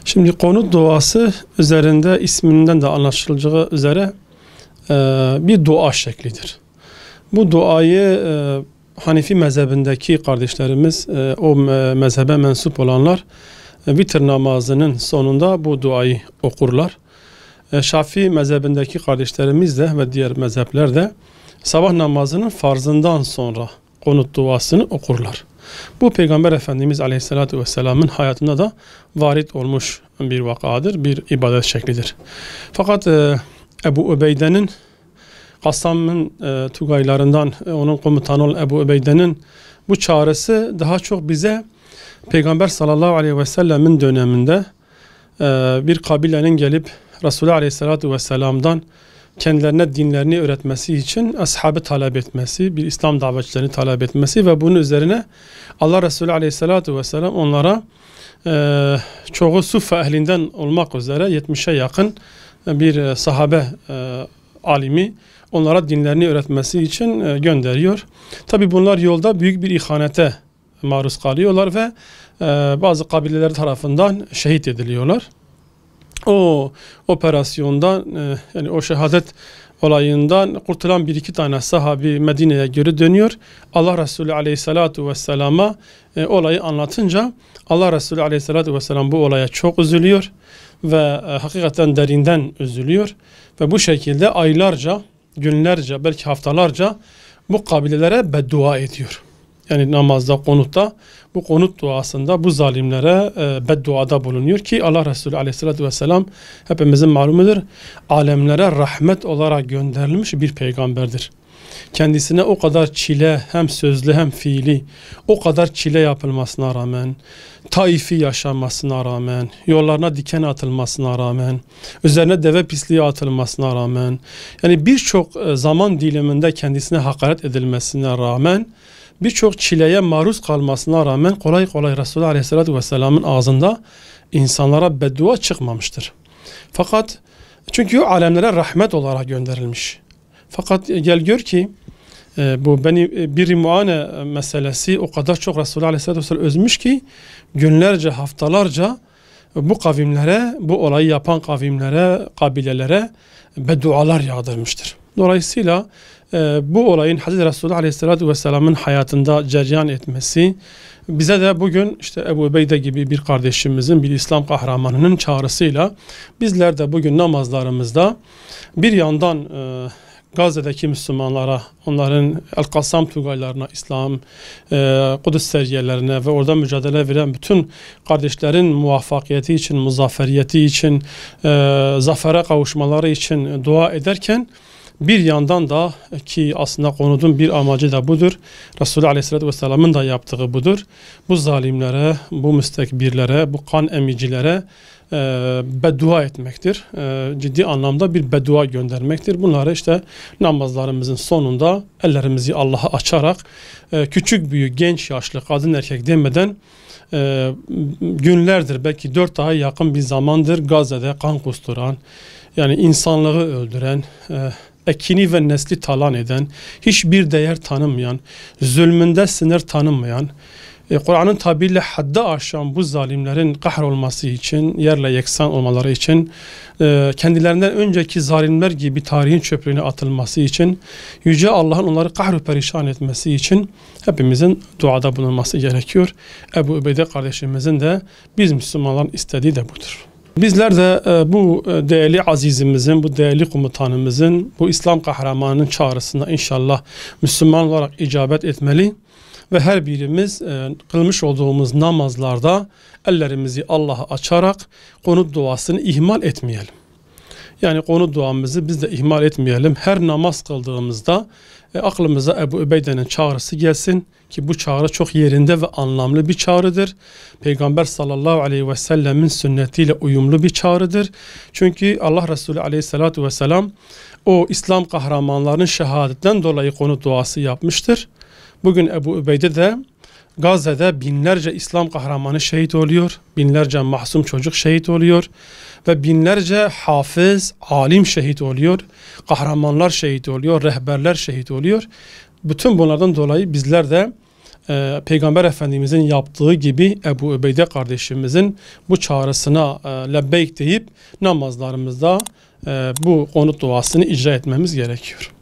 Şimdi konut duası üzerinde isminden de anlaşılacağı üzere bir dua şeklidir. Bu duayı Hanefi mezhebindeki kardeşlerimiz, o mezhebe mensup olanlar vitir namazının sonunda bu duayı okurlar. Şafii mezhebindeki kardeşlerimiz de ve diğer mezhepler de sabah namazının farzından sonra konut duasını okurlar. Bu Peygamber Efendimiz Aleyhisselatü Vesselam'ın hayatında da varit olmuş bir vakadır, bir ibadet şeklidir. Fakat Ebu Ubeyde'nin, Kassam'ın Tugaylarından onun komutanı olan Ebu Ubeyde'nin bu çağrısı daha çok bize Peygamber sallallahu aleyhi ve sellemin döneminde bir kabilenin gelip Resulullah Aleyhisselatü Vesselam'dan kendilerine dinlerini öğretmesi için ashabı talep etmesi, bir İslam davetçilerini talep etmesi ve bunun üzerine Allah Resulü Aleyhisselatü Vesselam onlara çoğu Suffe ehlinden olmak üzere 70'e yakın bir sahabe alimi onlara dinlerini öğretmesi için gönderiyor. Tabi bunlar yolda büyük bir ihanete maruz kalıyorlar ve bazı kabileler tarafından şehit ediliyorlar. O operasyondan yani o şehadet olayından kurtulan bir iki tane sahabi Medine'ye geri dönüyor. Allah Resulü Aleyhisselatü Vesselam'a olayı anlatınca Allah Resulü Aleyhisselatü Vesselam bu olaya çok üzülüyor ve hakikaten derinden üzülüyor ve bu şekilde aylarca, günlerce, belki haftalarca bu kabilelere beddua ediyor. Yani namazda, konutta, bu konut duasında bu zalimlere bedduada bulunuyor ki Allah Resulü Aleyhisselatü Vesselam hepimizin malumudur. Alemlere rahmet olarak gönderilmiş bir peygamberdir. Kendisine o kadar çile hem sözlü hem fiili, o kadar çile yapılmasına rağmen, Taif'i yaşamasına rağmen, yollarına diken atılmasına rağmen, üzerine deve pisliği atılmasına rağmen, yani birçok zaman diliminde kendisine hakaret edilmesine rağmen, birçok çileye maruz kalmasına rağmen kolay kolay Resulullah Aleyhisselatü Vesselam'ın ağzında insanlara beddua çıkmamıştır. Fakat çünkü o alemlere rahmet olarak gönderilmiş. Fakat gel gör ki bu bir muane meselesi o kadar çok Resulullah Aleyhisselatü Vesselam özmüş ki günlerce, haftalarca bu kavimlere, bu olayı yapan kavimlere, kabilelere beddualar yağdırmıştır. Dolayısıyla bu olayın Hazreti Resulullah Aleyhisselatü Vesselam'ın hayatında cereyan etmesi bize de bugün işte Ebu Ubeyde gibi bir kardeşimizin, bir İslam kahramanının çağrısıyla bizler de bugün namazlarımızda bir yandan Gazze'deki Müslümanlara, onların El-Kassam Tugaylarına, İslam, Kudüs seriyelerine ve orada mücadele veren bütün kardeşlerin muvaffakiyeti için, muzafferiyeti için, zafere kavuşmaları için dua ederken bir yandan da ki aslında konudun bir amacı da budur. Resulullah Aleyhisselatü Vesselam'ın da yaptığı budur. Bu zalimlere, bu müstekbirlere, bu kan emicilere beddua etmektir. Ciddi anlamda bir beddua göndermektir. Bunları işte namazlarımızın sonunda ellerimizi Allah'a açarak küçük büyük, genç yaşlı, kadın erkek demeden günlerdir, belki 4 daha yakın bir zamandır Gazze'de kan kusturan, yani insanlığı öldüren, ekini ve nesli talan eden, hiçbir değer tanımayan, zulmünde sınır tanımayan, Kur'an'ın tabiriyle haddi aşan bu zalimlerin kahrolması için, yerle yeksan olmaları için, kendilerinden önceki zalimler gibi tarihin çöplüğüne atılması için, Yüce Allah'ın onları kahru perişan etmesi için hepimizin duada bulunması gerekiyor. Ebu Ubeyde kardeşimizin de biz Müslümanların istediği de budur. Bizler de bu değerli azizimizin, bu değerli komutanımızın, bu İslam kahramanının çağrısına inşallah Müslüman olarak icabet etmeli ve her birimiz kılmış olduğumuz namazlarda ellerimizi Allah'a açarak konut duasını ihmal etmeyelim. Yani konut duamızı biz de ihmal etmeyelim. Her namaz kıldığımızda aklımıza Ebu Ubeyde'nin çağrısı gelsin ki bu çağrı çok yerinde ve anlamlı bir çağrıdır. Peygamber sallallahu aleyhi ve sellemin sünnetiyle uyumlu bir çağrıdır. Çünkü Allah Resulü aleyhissalatu vesselam o İslam kahramanlarının şehadetinden dolayı konut duası yapmıştır. Bugün Ebu Ubeyde de Gazze'de binlerce İslam kahramanı şehit oluyor, binlerce mahzun çocuk şehit oluyor ve binlerce hafız, alim şehit oluyor, kahramanlar şehit oluyor, rehberler şehit oluyor. Bütün bunlardan dolayı bizler de Peygamber Efendimizin yaptığı gibi Ebu Übeyde kardeşimizin bu çağrısına lebbeyk deyip namazlarımızda bu konut duasını icra etmemiz gerekiyor.